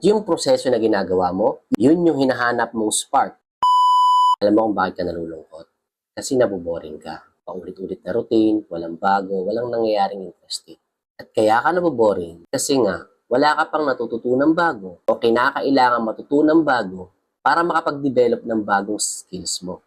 Yung proseso na ginagawa mo, yun yung hinahanap mong spark. Alam mo kung bakit ka nalulungkot? Kasi naboboring ka. Paulit-ulit na routine, walang bago, walang nangyayaring interesting. At kaya ka naboboring kasi nga, wala ka pang natututunang bago o kinakailangan matutunang bago para makapag-develop ng bagong skills mo.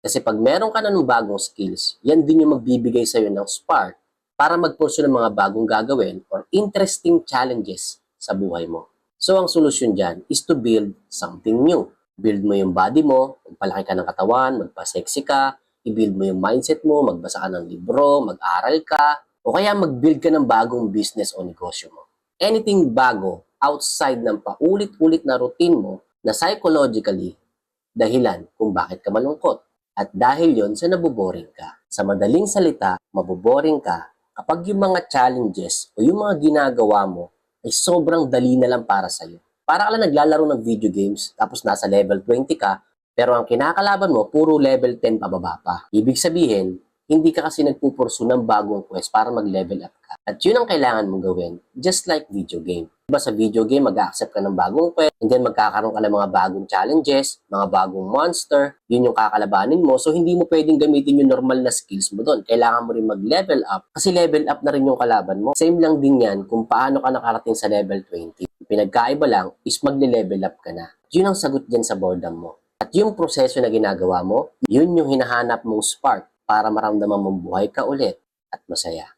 Kasi pag meron ka na ng bagong skills, yan din yung magbibigay sa'yo ng spark para mag-pursue ng mga bagong gagawin or interesting challenges sa buhay mo. So, ang solusyon dyan is to build something new. Build mo yung body mo, magpalaki ka ng katawan, magpa-sexy ka, i-build mo yung mindset mo, magbasa ka ng libro, mag-aral ka, o kaya mag-build ka ng bagong business o negosyo mo. Anything bago outside ng paulit-ulit na routine mo na psychologically dahilan kung bakit ka malungkot. At dahil yon sa naboboring ka. Sa madaling salita, maboboring ka kapag yung mga challenges o yung mga ginagawa mo ay sobrang dali na lang para sa'yo. Para ka lang naglalaro ng video games tapos nasa level 20 ka, pero ang kinakalaban mo puro level 10 pababa pa. Ibig sabihin, hindi ka kasi nagpupursu ng bagong quest para mag-level up ka. At yun ang kailangan mong gawin, just like video game. Diba sa video game, mag-accept ka ng bagong quest, and then magkakaroon ka ng mga bagong challenges, mga bagong monster, yun yung kakalabanin mo. So, hindi mo pwedeng gamitin yung normal na skills mo doon. Kailangan mo rin mag-level up, kasi level up na rin yung kalaban mo. Same lang din yan kung paano ka nakarating sa level 20. Pinagkaiba lang is magle-level up ka na. Yun ang sagot dyan sa boredom mo. At yung proseso na ginagawa mo, yun yung hinahanap mong spark para maramdaman mong buhay ka ulit at masaya.